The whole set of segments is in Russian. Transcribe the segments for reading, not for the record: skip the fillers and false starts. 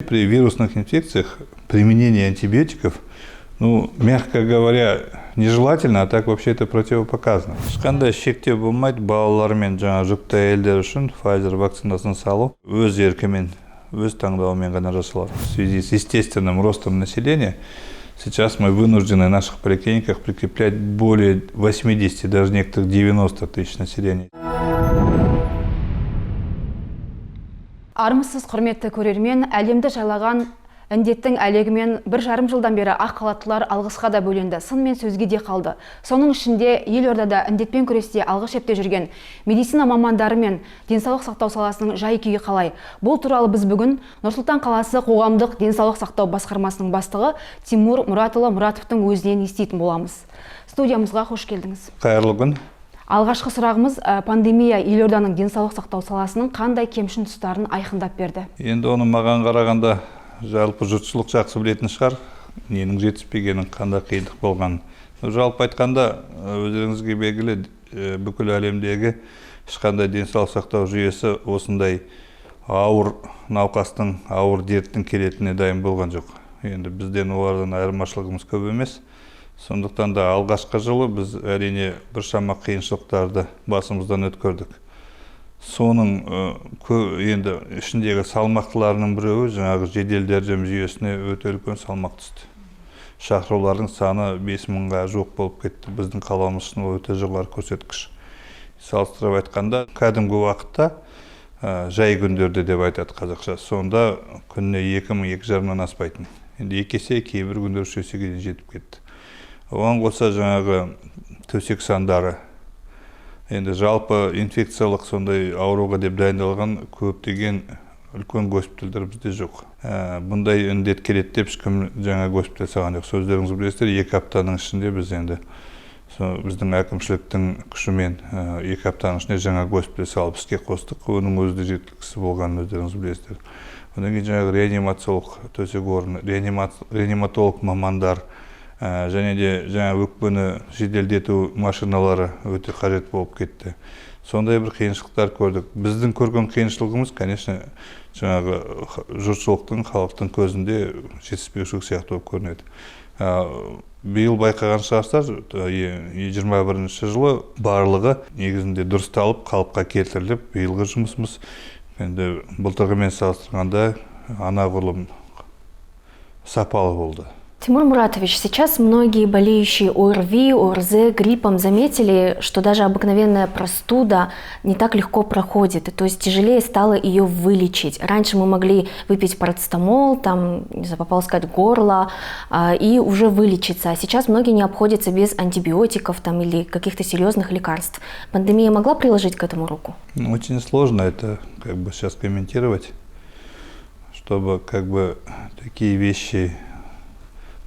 При вирусных инфекциях применение антибиотиков, мягко говоря, нежелательно, а так вообще это противопоказано. Ешқандай шектеу болмайды, балалар мен жүкті әйелдер үшін Pfizer вакцинасын салу өз еркімен, өз таңдауымен ғана жасалады. В связи с естественным ростом населения сейчас мы вынуждены в наших поликлиниках прикреплять более 80, даже некоторых 90 тысяч населения. Армысыз құрметті көрермен, әлемді жайлаған індеттің әлегімен 1,5 жылдан бері ақ халаттылар алғысқа да бөленді, сын мен сөзге де қалды. Соның ішінде елордада індетпен күресте алғы шепте жүрген медицина мамандары мен денсаулық сақтау саласының жай-күйі қалай. Бұл туралы біз бүгін Нұр-Сұлтан қаласы қоғамдық денсаулық сақтау басқармасының бастығы Тимур Мұратұлы Мұратовтың өзінен еститін боламыз. Студиямызға қош келдіңіз. Қайырлы күн. Алғашқы сұрағымыз пандемия елорданың денсаулық сақтау саласының қандай кемшін тұстарын айқындап берді? Енді оны маған қарағанда жалпы жұртшылық жақсы білетін шығар, ненің жетіспегенін, қандай қиындық болғанын. Жалпы айтқанда, өздеріңізге белгілі, бүкіл әлемдегі ешқандай денсаулық сақтау жүйесі осындай ауыр науқастың, ауыр дерттің келетініне дайын болған жоқ. Енді бізден олардан айырмашылығымыз көп емес. Сондықтан да алғашқы жылы біз әрине біршама қиыншылықтарды басымыздан өткөрдік. Соның енді ішіндегі салмақтыларының біреуі жаңағы жедел жәрдем жүйесіне өте үлкен салмақ түсті. Шақырулардың саны 5000-ға жоқ болып кетті. Біздің қаламыз үшін өте жоғары көрсеткіш. Салыстырып айтқанда, кәдімгі уақытта жай күндерде деп айтады қазақша. Сонда күніне 2000-2500-нан аспайтын. Енді 2 есе, кейбір күндер 3 есеге дейін жетіп кетті. Оған қоса жаңағы төсек сандары. Енді жалпы инфекциялық сондай ауруға деп дайындалған көптеген үлкен госпитальдар бізде жоқ. Бұндай індет келеді деп ешкім жаңа госпиталь салған жоқ. Сөздеріңіз білесіздер, 2 аптаның ішінде біз енді біздің әкімшіліктің күшімен 2 аптаның ішінде жаңа госпиталь салып іске қостық. Оның өзі де жеткіліксіз болғанын өздеріңіз білесіздер. Одан кейін жаңағы реанимациялық төсек орны, реаниматолог мамандар, және де жаңа өкпені жеделдету машиналары өте қажет болып кетті. Сондай бір қиыншылықтар көрдік. Біздің көрген қиыншылығымыз, конечно, жаңағы жұртшылықтың, халықтың көзінде жетіспеушілік сияқты болып көрінеді. Биыл байқаған шығарсыздар, 21 жылы барлығы негізінде дұрысталып, қалыпқа келтіріліп, биылғы жұмысымыз енді былтырғымен салыстырғанда анағұрлым сапалы болды. Тимур Муратович, сейчас многие болеющие ОРВИ, ОРЗ, гриппом заметили, что даже обыкновенная простуда не так легко проходит, то есть тяжелее стало ее вылечить. Раньше мы могли выпить парацетамол, попало сказать горло, и уже вылечиться, а сейчас многие не обходятся без антибиотиков или каких-то серьезных лекарств. Пандемия могла приложить к этому руку? Очень сложно это сейчас комментировать, чтобы такие вещи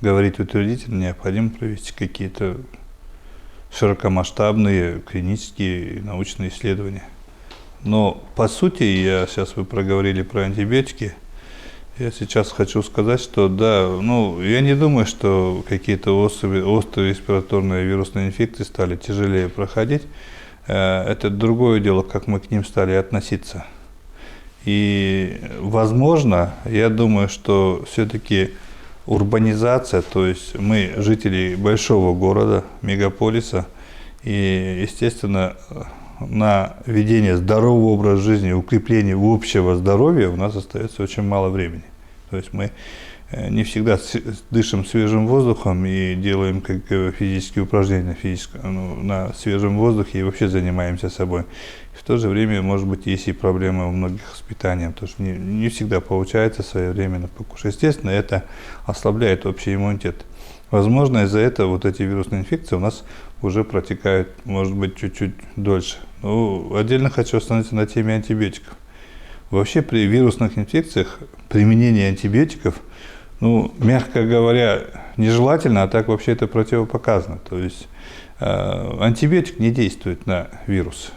говорить утвердительно, необходимо провести какие-то широкомасштабные клинические и научные исследования. Но по сути, вы проговорили про антибиотики, я сейчас хочу сказать, что да, я не думаю, что какие-то острые респираторные вирусные инфекции стали тяжелее проходить. Это другое дело, как мы к ним стали относиться. И возможно, я думаю, что все-таки урбанизация, то есть мы жители большого города, мегаполиса, и, естественно, на ведение здорового образа жизни, укрепление общего здоровья у нас остается очень мало времени. То есть мы не всегда дышим свежим воздухом и делаем физические упражнения на свежем воздухе и вообще занимаемся собой. В то же время, может быть, есть и проблемы у многих с питанием, потому что не всегда получается своевременно покушать. Естественно, это ослабляет общий иммунитет. Возможно, из-за этого эти вирусные инфекции у нас уже протекают, может быть, чуть-чуть дольше. Отдельно хочу остановиться на теме антибиотиков. Вообще при вирусных инфекциях применение антибиотиков, мягко говоря, нежелательно, а так вообще это противопоказано. То есть антибиотик не действует на вирус.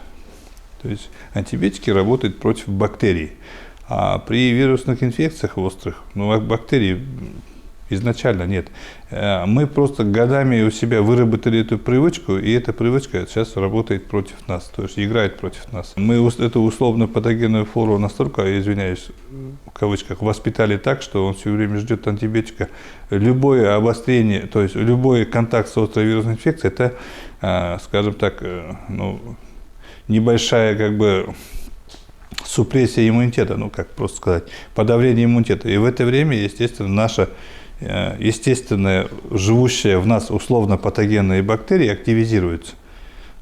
То есть антибиотики работают против бактерий. А при вирусных инфекциях острых, бактерии Изначально нет. Мы просто годами у себя выработали эту привычку, и эта привычка сейчас работает против нас, то есть играет против нас. Мы эту условно-патогенную флору настолько, извиняюсь, в кавычках, воспитали так, что он все время ждет антибиотика. Любое обострение, то есть любой контакт с острой вирусной инфекцией, это, скажем так, ну, небольшая как бы супрессия иммунитета, ну как просто сказать, подавление иммунитета. И в это время, естественно, наша естественная, живущая в нас условно-патогенные бактерии активизируются.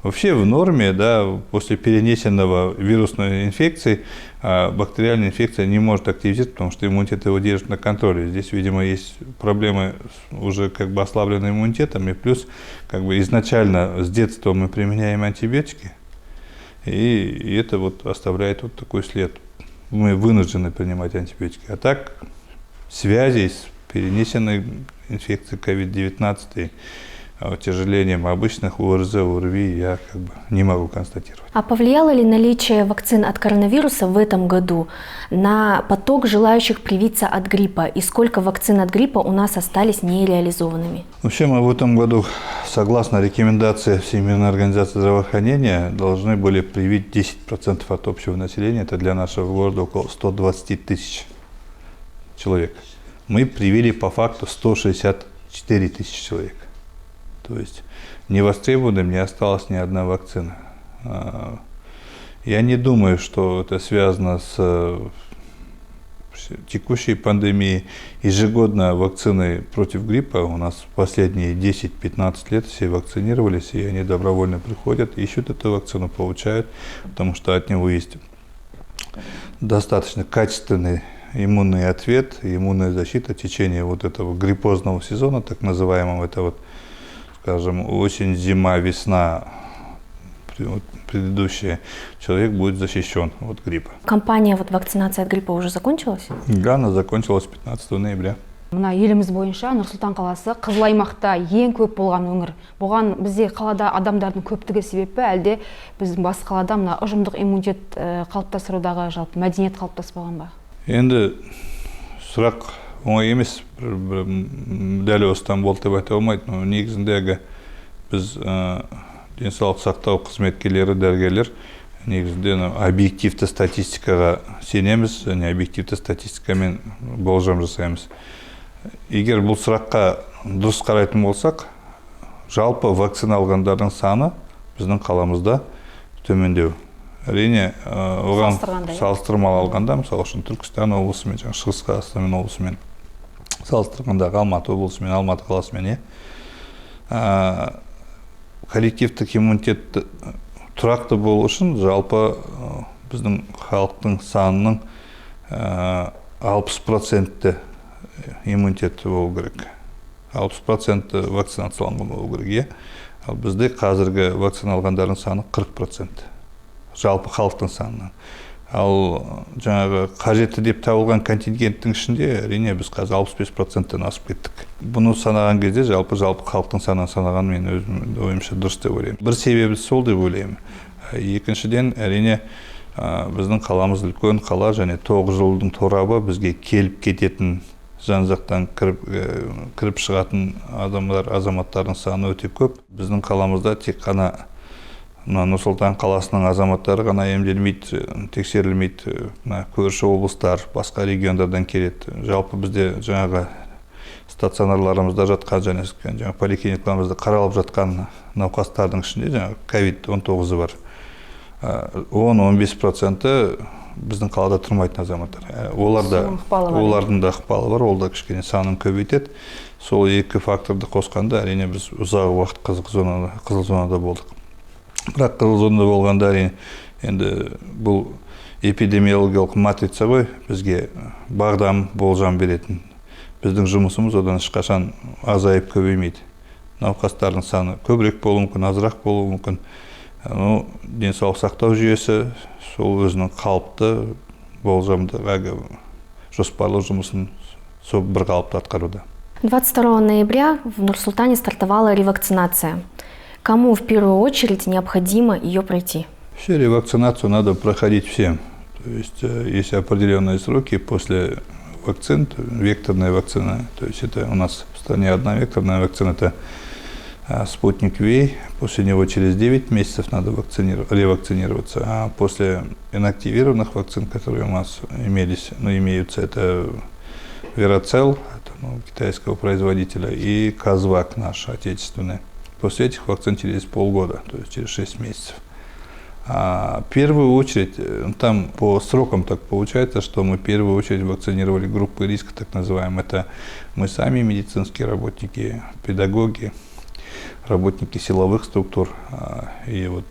Вообще в норме, да, после перенесенного вирусной инфекции бактериальная инфекция не может активизироваться, потому что иммунитет его держит на контроле. Здесь, видимо, есть проблемы уже как бы ослабленным иммунитетом, и плюс как бы изначально с детства мы применяем антибиотики, и это вот оставляет вот такой след. Мы вынуждены принимать антибиотики. А так связей с перенесенной инфекцией COVID-19 и утяжелением обычных ОРЗ, ОРВИ я как бы не могу констатировать. А повлияло ли наличие вакцин от коронавируса в этом году на поток желающих привиться от гриппа? И сколько вакцин от гриппа у нас остались нереализованными? Вообще мы в этом году, согласно рекомендации Всемирной организации здравоохранения, должны были привить 10% от общего населения. Это для нашего города около 120 тысяч человек. Мы привили по факту 164 тысячи человек. То есть невостребованным не осталась ни одна вакцина. Я не думаю, что это связано с текущей пандемией. Ежегодно вакцины против гриппа у нас последние 10-15 лет все вакцинировались, и они добровольно приходят, ищут эту вакцину, получают, потому что от него есть достаточно качественный иммунный ответ, иммунная защита в течение вот этого гриппозного сезона, так называемого, это вот, скажем, осень, зима, весна, предыдущая, человек будет защищен от гриппа. Кампания вакцинации от гриппа уже закончилась? Да, она закончилась 15 ноября. Мына еліміз бойынша Нұр-Сұлтан қаласы қызыл аймақта ең көп болған өңір. Бұған бізде қалада адамдардың көптігі себепі, әлде біздің бас қалада мына ұжымдық иммунитет қалыптастырудағы жалпы мәдениет қалыптаспаған ба? Енді сұрақ оңай емес, дәл осыдан болды деп айта алмайды. Но негізіндегі біз денсаулық сақтау қызметкерлері, дәрігерлер негізінде объективті статистикаға сенеміз, және объективті статистикамен болжам жасаймыз. Егер бұл сұраққа дұрыс қарайтын болсақ, жалпы вакцина алғандардың саны біздің қаламызда төмендеу. Әрине, оған салыстырмалы алғанда, мысалы үшін Түркістан облысымен, Шығыс Қазақстан облысымен салыстырғанда, Алматы облысымен, Алматы қаласымен, коллективтік иммунитет тұрақты болу үшін жалпы біздің халықтың санының 60% иммунитеті болу керек. 60% вакцинацияланған болу керек. Ал бізде қазіргі вакцина алғандардың саны 40%. Жалпы халықтың санынан. Ал жаңағы қажетті деп табылған контингенттің ішінде әрине біз қазір 65%-тен асып кеттік. Бұны санаған кезде жалпы халықтың санын санаған мен өзім ойымша дұрыс деп ойлаймын. Бір себебі сол деп ойлаймын. Екіншіден әрине біздің қаламыз үлкен қала, және 9 жылдың торабы бізге келіп кететін жан-жақтан кіріп шығатын азаматтардың саны өте көп. Біздің қаламызда тек қана Нұр-Сұлтан қаласының азаматтары ғана емделмейді, тексерілмейді. Көрші облыстар, басқа региондардан келеді. Жалпы бізде жаңағы стационарларымызда жатқан, және поликлиникаларымызда қаралып жатқан науқастардың ішінде жаңағы COVID-19 бар. 10-15% біздің қалада тұрмайтын азаматтар. Олардың да ықпалы бар, ол да кішкене санын көбейтеді. Сол екі факторды қосқанда әрине біз ұзақ уақыт қызыл зонада болдық. Бірақ қызыл зонада болғанда енді бұл эпидемиологиялық матрица ғой, бізге бағдам, болжам беретін. Біздің жұмысымыз одан ешқашан азайып көбеймейді. Науқастардың саны көбірек болуы мүмкін, азырақ болуы мүмкін. Денсаулық сақтау жүйесі сол өзінің қалыпты болжамды, жоспарлы жұмысын сол бір қалыпты атқаруда. 22 ноября в Нур-Султане стартовала ревакцинация. Кому в первую очередь необходимо ее пройти? Все, ревакцинацию надо проходить всем. То есть есть определенные сроки после вакцин, векторная вакцина. То есть это у нас в стране одна векторная вакцина, это спутник V. После него через 9 месяцев надо ревакцинироваться. А после инактивированных вакцин, которые у нас имеются, это Верацел, это, китайского производителя, и Казвак наш отечественный. После этих вакцин через полгода, то есть через 6 месяцев. А в первую очередь, там по срокам так получается, что мы в первую очередь вакцинировали группы риска, так называемые. Это мы сами, медицинские работники, педагоги, работники силовых структур и вот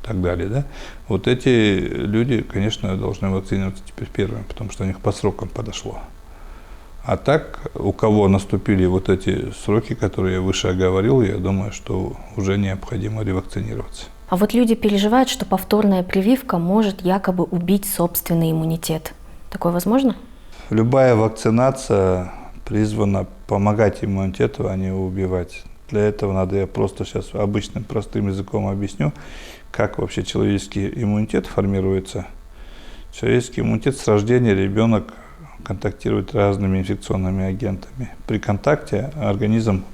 так далее. Да? Вот эти люди, конечно, должны вакцинироваться теперь первыми, потому что у них по срокам подошло. А так, у кого наступили вот эти сроки, которые я выше оговорил, я думаю, что уже необходимо ревакцинироваться. А вот люди переживают, что повторная прививка может якобы убить собственный иммунитет. Такое возможно? Любая вакцинация призвана помогать иммунитету, а не убивать. Для этого надо, я просто сейчас обычным простым языком объясню, как вообще человеческий иммунитет формируется. Человеческий иммунитет с рождения ребенок контактирует с разными инфекционными агентами. При контакте организм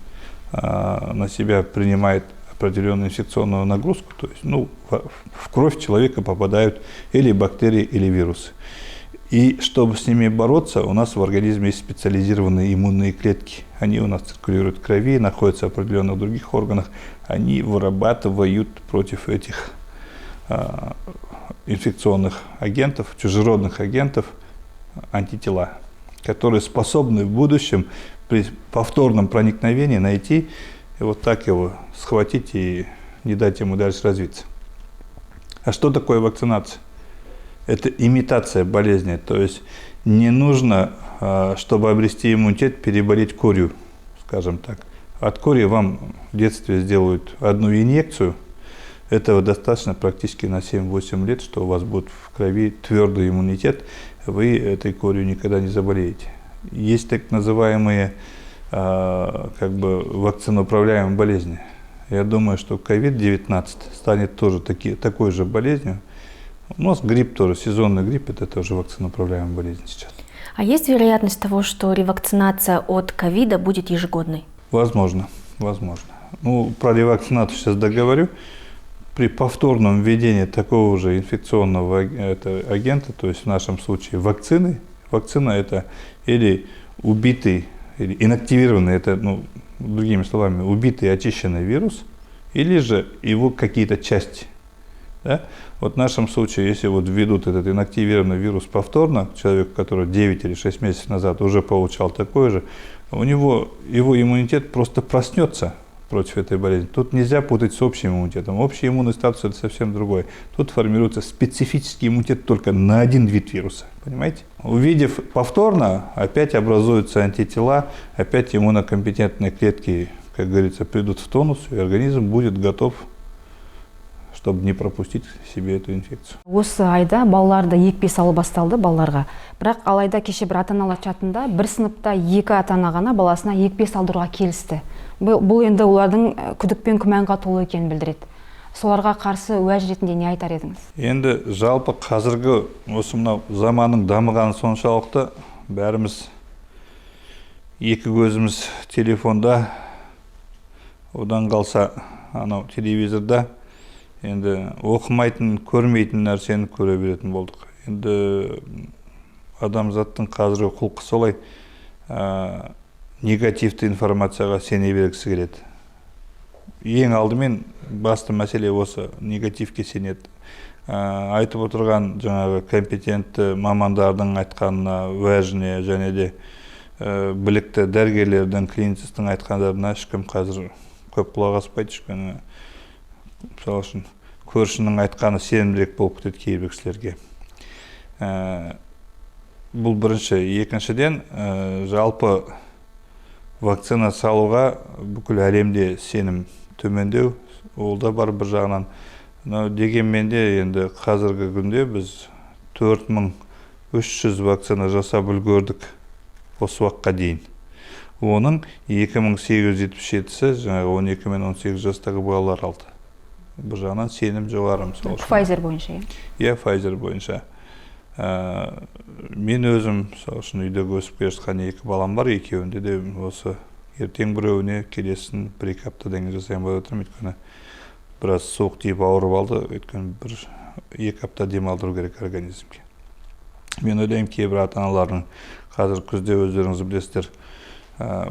на себя принимает определенную инфекционную нагрузку, то есть в кровь человека попадают или бактерии, или вирусы. И чтобы с ними бороться, у нас в организме есть специализированные иммунные клетки. Они у нас циркулируют в крови, находятся в определенных других органах. Они вырабатывают против этих инфекционных агентов, чужеродных агентов, антитела, которые способны в будущем при повторном проникновении найти и вот так его схватить и не дать ему дальше развиться. А что такое вакцинация? Это имитация болезни, то есть не нужно, чтобы обрести иммунитет, переболеть корью, скажем так. От кори вам в детстве сделают одну инъекцию, этого достаточно практически на 7-8 лет, что у вас будет в крови твердый иммунитет, вы этой корью никогда не заболеете. Есть так называемые вакциноуправляемые болезни. Я думаю, что COVID-19 станет тоже такой же болезнью. У нас грипп тоже, сезонный грипп, это тоже вакциноуправляемая болезнь сейчас. А есть вероятность того, что ревакцинация от ковида будет ежегодной? Возможно. Про ревакцинацию сейчас договорю. При повторном введении такого же инфекционного агента, то есть в нашем случае вакцина это или убитый, или инактивированный, это, другими словами, убитый очищенный вирус, или же его какие-то части. Да? Вот в нашем случае, если введут этот инактивированный вирус повторно, человек, который 9 или 6 месяцев назад уже получал такой же, его иммунитет просто проснется против этой болезни. Тут нельзя путать с общим иммунитетом. Общий иммунный статус – это совсем другое. Тут формируется специфический иммунитет только на один вид вируса. Понимаете? Увидев повторно, опять образуются антитела, опять иммунокомпетентные клетки, как говорится, придут в тонус, и организм будет готов, чтобы не пропустить себе эту инфекцию. Осы айда балаларды екпе салу басталды балаларға. Бірақ алайда кеше бір ата-аналар чатында бір сыныпта 2 ата-ана ғана баласына екпе салдыруға келісті. Бұл енді олардың күдік пен күмәнға толы екенін білдіреді. Соларға қарсы уәж ретінде не айтар едіңіз? Енді жалпы қазіргі осы мынау заманның дамығаны соншалықты бәріміз екі көзіміз телефонда, одан қалса анау телевизорда енді оқымайтын, көрмейтін нәрсені көре беретін болдық. Енді адамзаттың қазіргі құлқы солай негативті информацияға сене бергісі келеді. Ең алдымен басты мәселе осы негативке сенеді. Айтып отырған жаңағы компетентті мамандардың айтқанына, уәжіне және де білікті дәрігерлердің, клиницистің айтқандарына ешкім қазір көп құлақ аспайды. Ешкім мысалы үшін көршінің айтқаны сенімдірек болып кетеді кейбір кісілерге. Бұл бірінші. Екіншіден, жалпы вакцина салуға бүкіл әлемде сенім төмендеу, ол да бар бір жағынан. Дегенмен де енді қазіргі күнде біз 4300 вакцина жасап үлгердік осы уақытқа дейін. Оның 2877-сі жаңағы 12 мен 18 жастағы балалар алды. Бір жағынан сенім жоғары, мысалы үшін. Pfizer бойынша, иә? Pfizer бойынша. Мен өзім сосын үйдегі өсіп келе жатқан 2 балам бар, екеуінде де осы ертең біреуіне келесін 1-2 аптадан кейін жасаймын деп отырмын, өйткені біраз суық тиіп ауырып алды, өйткені 1-2 апта демалдыру керек организмге. Мен ойлаймын, кейбір ата-аналардың қазір күзде өздеріңіз білесіздер,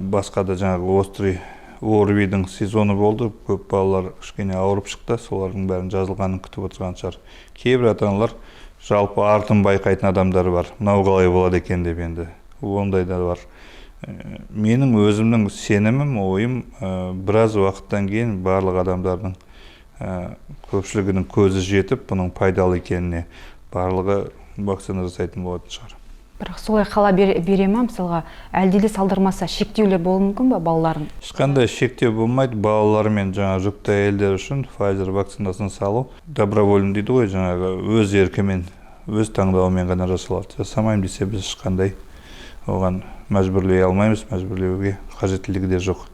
басқа да жаңағы острый ОРВИдің сезоны болды, көп балалар кішкене ауырып шықты, солардың бәрін жазылғанын күтіп отырған шығар. Кейбір ата-аналар жалпы артын байқайтын адамдар бар, мынау қалай болады екен деп, енді ондай да бар. Менің өзімнің сенімім, ойым, біраз уақыттан кейін барлық адамдардың көпшілігінің көзі жетіп, бұның пайдалы екеніне барлығы вакцина жасайтын болатын шығар. Бірақ солай қала бере ма, мысалға, әлдеде салдырмаса шектеулер болуы мүмкін ба балалардың? Ешқандай шектеу болмайды. Балалар мен жаңа жүкті әйелдер үшін Pfizer вакцинасын салу добровольно дейді ғой, жаңағы өз еркімен, өз таңдауымен ғана жасалады. Жасамаймын десе біз ешқандай оған мәжбүрлей алмаймыз, мәжбүрлеуге қажеттілігі де жоқ.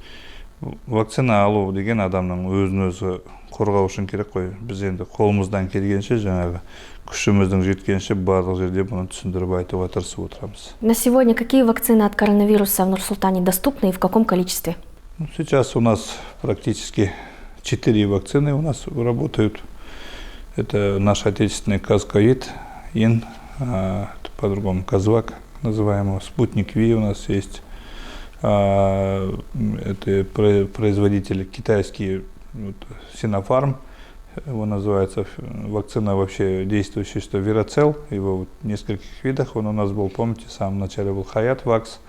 Вакцина алу деген адамның өзін-өзі қорғау үшін керек қой. Біз енді қолымыздан келгенше, жаңағы күшіміздің жеткенше барлық жерде бұны түсіндіріп айтуға тырысып отырамыз. На сегодня какие вакцины от коронавируса в Нур-Султане доступны и в каком количестве? Сейчас у нас практически 4 вакцины у нас работают. Это наш отечественный Казковид, ин, по-другому Казвак называемый, спутник Ви у нас есть. Это производитель китайский, Sinopharm, его называется, вакцина вообще действующая, что Вирацел, его в нескольких видах, он у нас был, помните, в самом начале был Хаят Вакс,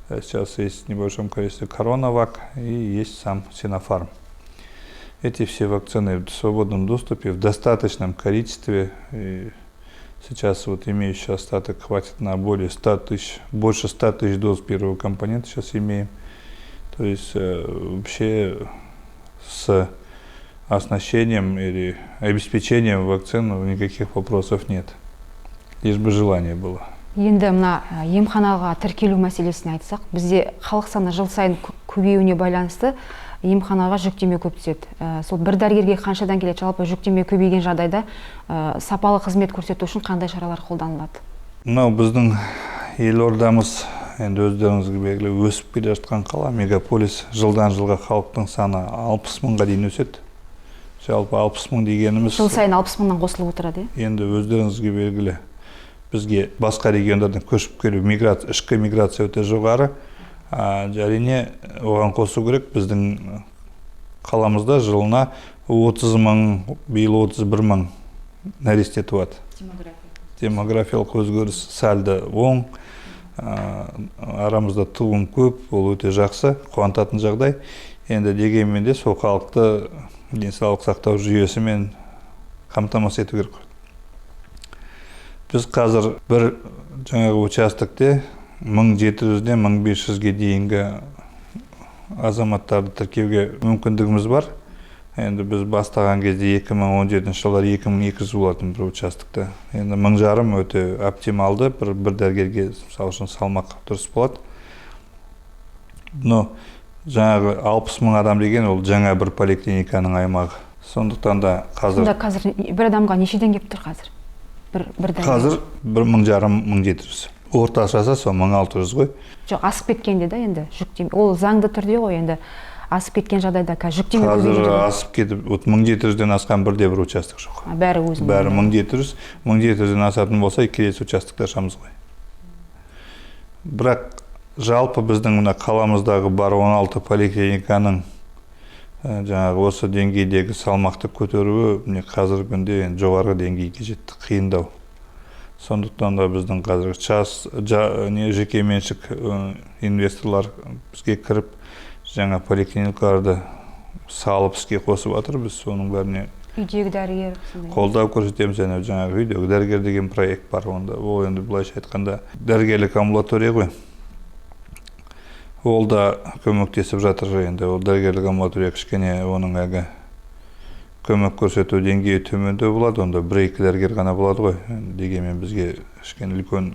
сейчас есть в небольшом количестве Коронавак и есть сам Sinopharm. Эти все вакцины в свободном доступе, в достаточном количестве, и сейчас вот имеющий остаток хватит на более 100 тысяч, больше 100 тысяч доз первого компонента сейчас имеем. То есть вообще с оснащением или обеспечением вакцин никаких вопросов нет. Лишь бы желание было. Енді мына емханаға тіркелу мәселесін айтсақ, бізде халық саны жыл сайын көбеюіне байланысты емханаға жүктеме көп түседі. Сол бір дәрігерге қаншадан келеді, жалпы жүктеме көбейген жағдайда сапалы қызмет көрсету үшін қандай шаралар қолданылады? Мынау біздің елордамыз, енді өздеріңізге белгілі, өсіп келе жатқан қала, мегаполис, жылдан жылға халықтың саны 60 мыңға дейін өседі. Жалпы 60 мың дегеніміз жыл сайын 60 мыңнан қосылып отырады. Енді өздеріңізге белгілі, бізге басқа региондардан көшіп келу, ішкі миграция өте жоғары. Әрине оған қосу керек, біздің қаламызда жылына 30 мың, биыл 31 мың нәресте туады. Демографиялық өзгеріс сәлді оң, арамызда туым көп, ол өте жақсы, қуантатын жағдай. Енді дегенмен де сол халықты денсаулық сақтау жүйесімен қамтамасыз ету керек. Біз қазір бір жаңағы участокте 1700-ден 1500-ге дейінгі азаматтарды тіркеуге мүмкіндігіміз бар. Енді біз бастаған кезде 2017 жылдары 2200 болатын бір участокта. Енді 1500 өте оптималды, бір дәрігерге мысалы үшін салмақ дұрыс болады. Но жаңағы 60 мың адам деген ол жаңа бір поликлиниканың аймағы. Сондықтан да қазір бір адамға нешеден келіп тұр қазір? Қазір 1500-1700. Орташасы сол 1600 ғой. Жоқ, асып кеткенде да енді жүктеме. Ол заңды түрде ғой, енді асып кеткен жағдайда жүктеме көбейеді. Қазір асып кетіп, 1700-ден асқан бірде бір участок жоқ. Бәрі өзінің. Бәрі 1700, 1700-ден асатын болса, келесі участокта ашамыз ғой. Бірақ жалпы біздің мына қаламыздағы бар 16 поликлиниканың жаңағы осы деңгейдегі салмақты көтеруі қазіргі күнде жоғарғы деңгейге жетті, қиындау. Сондықтан да біздің қазір жеке меншік инвесторлар бізге кіріп, жаңа поликлиникаларды салып іске қосып жатыр. Біз соның бәріне үйдегі дәрігер қолдау көрсетеміз. Жаңағы үйдегі дәрігер деген проект бар онда. Ол енді былайша айтқанда дәрігерлік амбулатория ғой. Ол да көмектесіп жатыр. Енді ол дәрігерлік амбулатория кішкене оның көмек көрсету деңгейі төмендеу болады, онда 1-2 дәрігер ғана болады ғой. Дегенмен бізге кішкене үлкен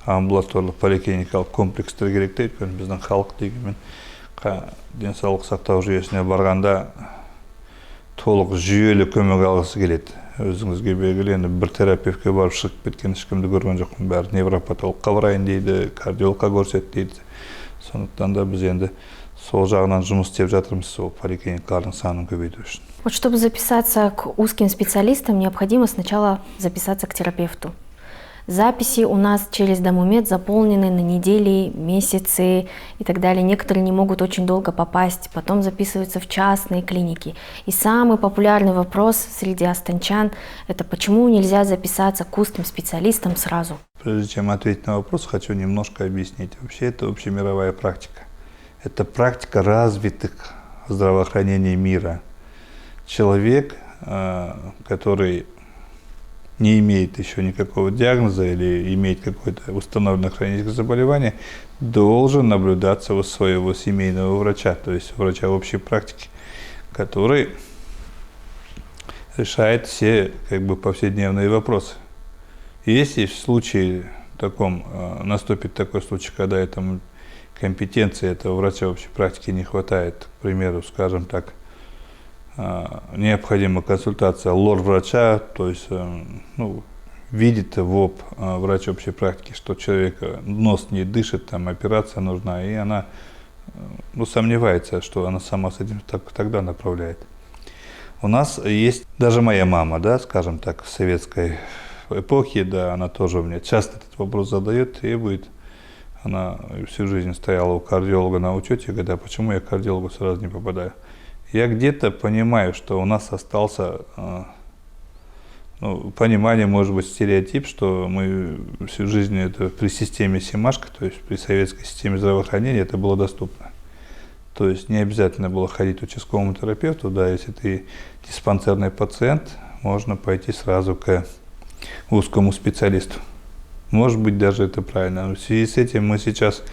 амбулаторлық поликлиникалық комплекстер керек те, өйткені біздің халық дегенмен денсаулық сақтау жүйесіне барғанда толық жүйелі көмек алғысы келеді. өзіңізге белгілі, енді бір терапевтке барып шығып кеткен ешкімді көрген жоқпын. Бәрі невропатологқа барайын дейді, кардиологқа көрсет дейді. Сондықтан да біз енді сол жағынан жұмыс істеп жатырмыз, сол поликлиникалардың санын көбейту үшін. Вот чтобы записаться к узким специалистам, необходимо сначала записаться к терапевту. Записи у нас через Домумед заполнены на недели, месяцы и так далее. Некоторые не могут очень долго попасть, потом записываются в частные клиники. И самый популярный вопрос среди астанчан – это почему нельзя записаться к узким специалистам сразу? Прежде чем ответить на вопрос, хочу немножко объяснить. Вообще это общемировая практика. Это практика развитых здравоохранений мира. Человек, который не имеет еще никакого диагноза или имеет какое-то установленное хроническое заболевание, должен наблюдаться у своего семейного врача, то есть врача общей практики, который решает все повседневные вопросы. И если в случае таком наступит такой случай, когда этому компетенции этого врача общей практики не хватает, к примеру, скажем так, необходима консультация лор-врача, то есть видит в ОП врач общей практики, что человек нос не дышит, там операция нужна, и она сомневается, что она сама с этим тогда направляет. У нас есть даже моя мама, да, скажем так, в советской эпохе, да, она тоже у меня часто этот вопрос задает, требует. Она всю жизнь стояла у кардиолога на учете, говорит, а почему я к кардиологу сразу не попадаю? Я где-то понимаю, что у нас остался понимание, может быть, стереотип, что мы всю жизнь это при системе Семашко, то есть при советской системе здравоохранения это было доступно. То есть не обязательно было ходить к участковому терапевту, да, если ты диспансерный пациент, можно пойти сразу к узкому специалисту. Может быть, даже это правильно. Но в связи с этим мы сейчас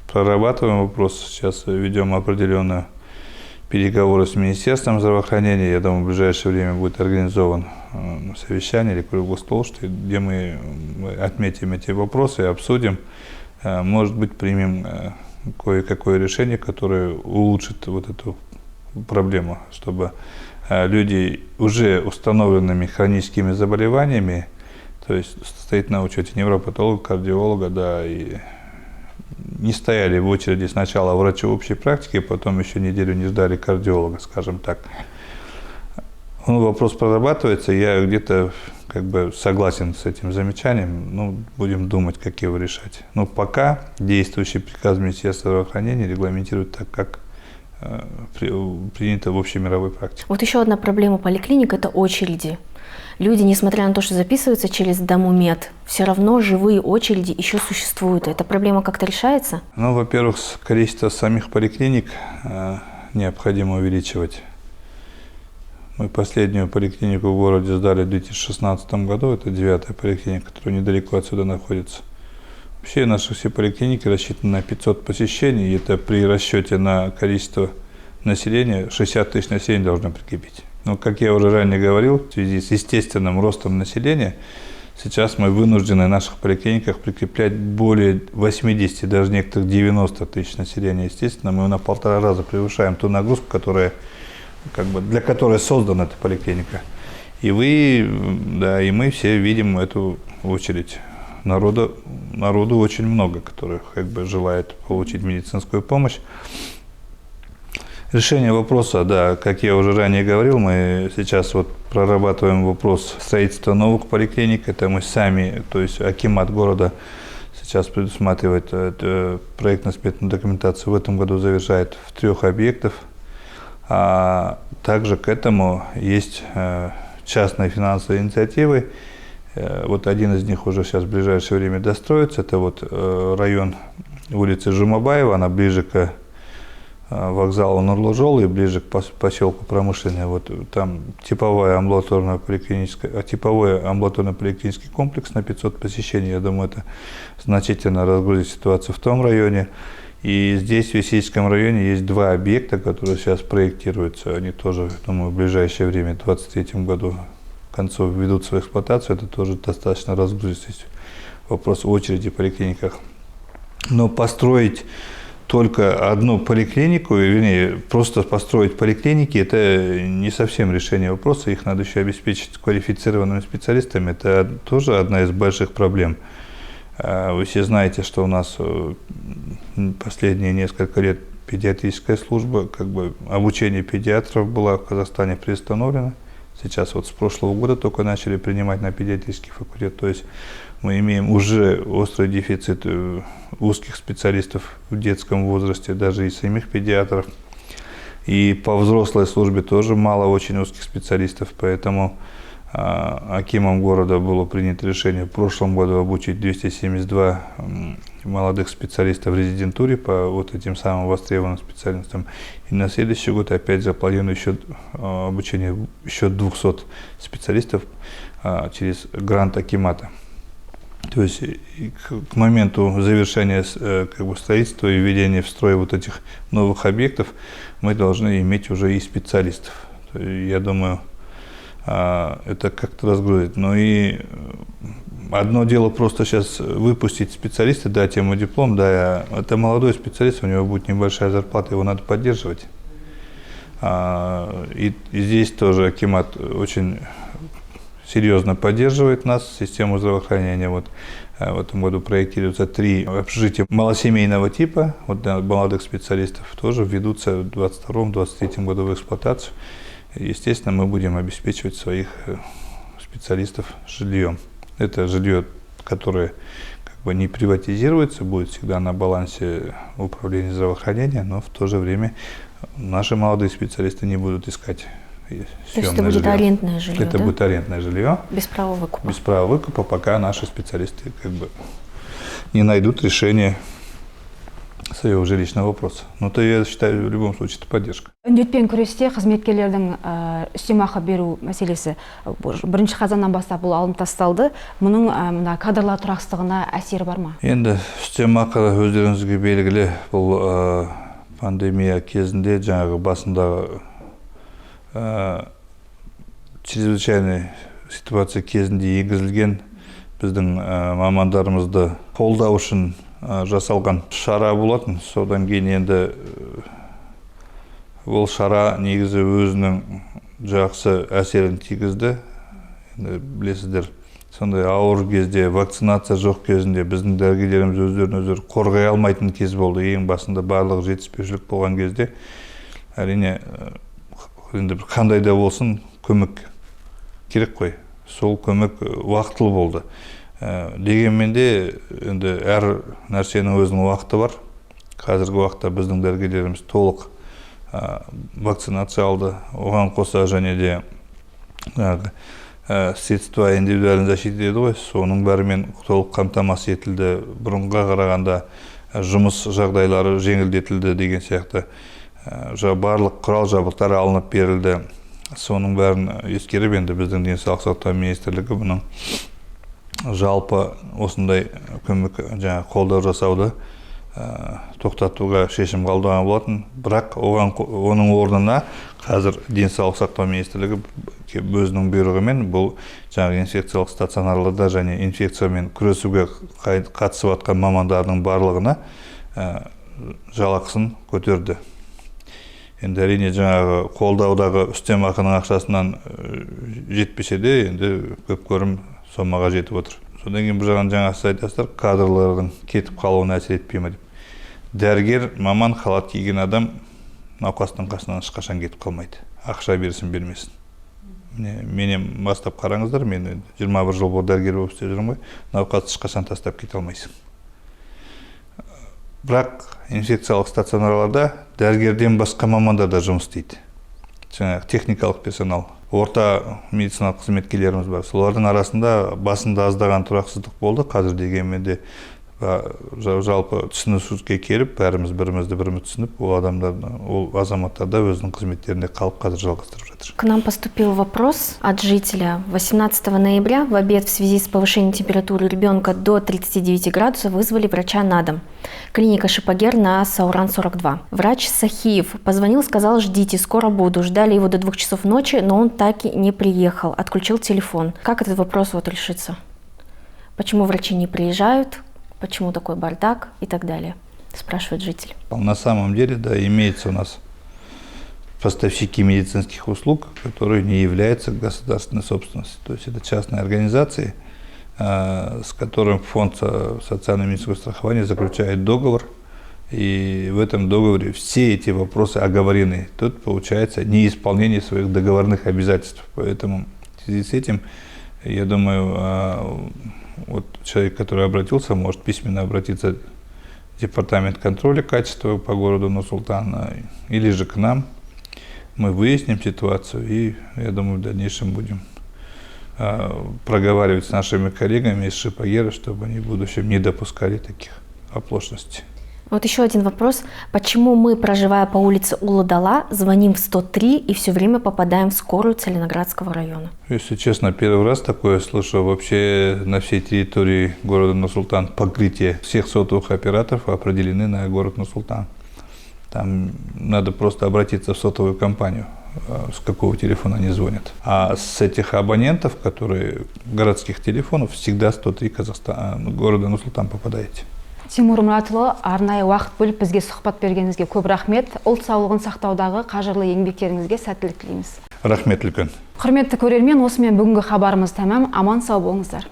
прорабатываем вопрос, сейчас ведем определенную переговоры с Министерством здравоохранения. Я думаю, в ближайшее время будет организован совещание или круглый стол, где мы отметим эти вопросы и обсудим. Может быть, примем кое-какое решение, которое улучшит вот эту проблему, чтобы люди уже установленными хроническими заболеваниями, то есть стоит на учете невропатолога, кардиолога, да, и не стояли в очереди сначала врачу общей практики, потом еще неделю не ждали кардиолога, скажем так. Вопрос прорабатывается, я где-то согласен с этим замечанием, будем думать, как его решать. Но пока действующий приказ Министерства здравоохранения регламентирует так, как принято в общемировой практике. Вот еще одна проблема поликлиник – это очереди. Люди, несмотря на то, что записываются через Домумед, все равно живые очереди еще существуют. Эта проблема как-то решается? Во-первых, количество самих поликлиник необходимо увеличивать. Мы последнюю поликлинику в городе сдали в 2016 году, это 9-я поликлиника, которая недалеко отсюда находится. Вообще наши все поликлиники рассчитаны на 500 посещений, и это при расчете на количество населения 60 тысяч населения должно прикрепить. Но, как я уже ранее говорил, в связи с естественным ростом населения, сейчас мы вынуждены в наших поликлиниках прикреплять более 80, даже некоторых 90 тысяч населения. Естественно, мы на 1,5 раза превышаем ту нагрузку, которая, для которой создана эта поликлиника. И вы, да, и мы все видим эту очередь. Народу очень много, которых желает получить медицинскую помощь. Решение вопроса, да, как я уже ранее говорил, мы сейчас прорабатываем вопрос строительства новых поликлиник. Это мы сами, то есть акимат города сейчас предусматривает проектно-сметную документацию. В этом году завершает в 3 объектах. А также к этому есть частные финансовые инициативы. Один из них уже сейчас в ближайшее время достроится. Это район улицы Жумабаева, она ближе к вокзалу Нурлужол и ближе к поселку Промышленный. Там типовой амбулаторно-поликлинический комплекс на 500 посещений. Я думаю, это значительно разгрузит ситуацию в том районе. И здесь, в Весельском районе, есть 2 объекта, которые сейчас проектируются. Они тоже, думаю, в ближайшее время, в 2023 году, к концу введут свою эксплуатацию. Это тоже достаточно разгрузит вопрос очереди в поликлиниках. Но построить только одну поликлинику, вернее, просто построить поликлиники, это не совсем решение вопроса. Их надо еще обеспечить квалифицированными специалистами. Это тоже одна из больших проблем. Вы все знаете, что у нас последние несколько лет педиатрическая служба, обучение педиатров была в Казахстане приостановлено. Сейчас вот с прошлого года только начали принимать на педиатрический факультет. То есть мы имеем уже острый дефицит узких специалистов в детском возрасте, даже и самих педиатров. И по взрослой службе тоже мало очень узких специалистов, поэтому акимом города было принято решение в прошлом году обучить 272 молодых специалистов в резидентуре по вот этим самым востребованным специальностям. И на следующий год опять запланировано обучение еще 200 специалистов через грант акимата. То есть к моменту завершения строительства и введения в строй вот этих новых объектов мы должны иметь уже и специалистов. Я думаю, это как-то разгрузит. Но и одно дело просто сейчас выпустить специалиста, дать ему диплом, да, это молодой специалист, у него будет небольшая зарплата, его надо поддерживать. И здесь тоже акимат очень серьезно поддерживает нас, систему здравоохранения. Вот в этом году проектируются 3 общежития малосемейного типа, вот для молодых специалистов, тоже введутся в 2022-2023 году в эксплуатацию. Естественно, мы будем обеспечивать своих специалистов жильем. Это жилье, которое не приватизируется, будет всегда на балансе управления здравоохранения, но в то же время наши молодые специалисты не будут искать съемное жилье. То есть это будет арендное жилье, Это будет арендное жилье. Без права выкупа. Без права выкупа, пока наши специалисты не найдут решение своего жилищного вопроса. Но то я считаю, в любом случае, это поддержка. Үндетпен күресте қызметкерлердің үстемақы беру мәселесі бірінші қазаннан бастап бұл алынып тасталды. Мұның мына кадрлар тұрақсыздығына әсері бар ма? Енді үстемақы өздеріңізге белгілі, бұл пандемия кезінде жаңағы басындағы чрезвычайный ситуация кезінде енгізілген біздің мамандарымызды қолдау үшін жасалған шара болатын. Содан кейін енді ол шара негізі өзінің жақсы әсерін тигізді. Білесіздер, сондай ауыр кезде, вакцинация жоқ кезінде біздің дәрігерлеріміз өздерін қорғай алмайтын кез болды. Ең басында барлық жетіспеушілік болған кезде әрине енді қандай да болсын көмек керек қой. Сол көмек уақытылы болды. Дегенмен де енді әр нәрсенің өзінің уақыты бар. Қазіргі уақытта біздің дәрігерлеріміз толық вакцинация алды. Оған қоса және де средства индивидуальной защиты деді ғой, соның бәрімен толық қамтамасыз етілді. Бұрынға қарағанда жұмыс жағдайлары жеңілдетілді деген сияқты. Барлық құрал жабдықтар алынып берілді. Соның бәрін ескеріп, енді біздің денсаулық сақтау министрлігі бұның жалпы осындай көмек қолдау жасауды тоқтатуға шешім қабылдаған болатын. Бірақ оның орнына қазір денсаулық сақтау министрлігі өзінің бұйрығымен бұл инфекциялық стационарларда және инфекциямен күресуге қатысып жатқан мамандардың барлығына жалақысын көтерді. Енді әрине қолдаудағы үстемақының ақшасынан жетпесе де, енді көп көрім сомаға жетіп отыр. Содан кейін бұл жағын сіз айтасыздар, кадрлардың кетіп қалуына әсер етпей ме деп. Дәрігер, маман, халат киген адам науқастың қасынан ешқашан кетіп қалмайды. Ақша берсін, бермесін. Менен бастап қараңыздар, мен 21 жыл бұл дәрігер болып істеп жүрмін ғой, науқасты ешқашан тастап кете алмайсың. Бірақ инфекциялық стационарларда дәрігерден басқа мамандар да жұмыс істейді. Техникалық персонал, орта медициналық қызметкерлеріміз бар. Солардың арасында басында аздаған тұрақсыздық болды. Қазір дегенмен де жалпы түсіністікке келіп, бәріміз бірімізді түсініп, ол азаматтарда өзінің қызметтерінде қалып қазір жалғастырып жатыр. К нам поступил вопрос от жителя. 18 ноября в обед в связи с повышением температуры ребенка до 39 градусов вызвали врача на дом. Клиника Шипагер на Сауран 42. Врач Сахиев позвонил, сказал: ждите, скоро буду. Ждали его до 2 часов ночи, но он так и не приехал, отключил телефон. Как этот вопрос решится? Почему врачи не приезжают? Почему такой бардак и так далее? спрашивает житель. На самом деле, да, имеется у нас поставщики медицинских услуг, которые не являются государственной собственностью. То есть это частные организации, с которым фонд социально-медицинского страхования заключает договор. И в этом договоре все эти вопросы оговорены. Тут получается неисполнение своих договорных обязательств. Поэтому в связи с этим, я думаю, вот человек, который обратился, может письменно обратиться в департамент контроля качества по городу Нур-Султан или же к нам. Мы выясним ситуацию и, я думаю, в дальнейшем будем проговаривать с нашими коллегами из Шипагера, чтобы они в будущем не допускали таких оплошностей. Вот еще один вопрос. Почему мы, проживая по улице Улы-Дала, звоним в 103 и все время попадаем в скорую Целиноградского района? Если честно, первый раз такое слышу. Вообще на всей территории города Нур-Султан покрытие всех сотовых операторов определены на город Нур-Султан. Там надо просто обратиться в сотовую компанию, с какого телефона они звонят. А с этих абонентов, которые городских телефонов, всегда 103 города Нур-Султан попадаете. Тимур Мұратұлы, арнайы уақыт бөліп бізге сұхбат бергеніңізге көп рахмет. Ұлт саулығын сақтаудағы қажырлы еңбектеріңізге сәттілік тілейміз. Рахмет үлкен. Құрметті көрермен, осымен бүгінгі хабарымыз тәмам. Аман сау болыңыздар.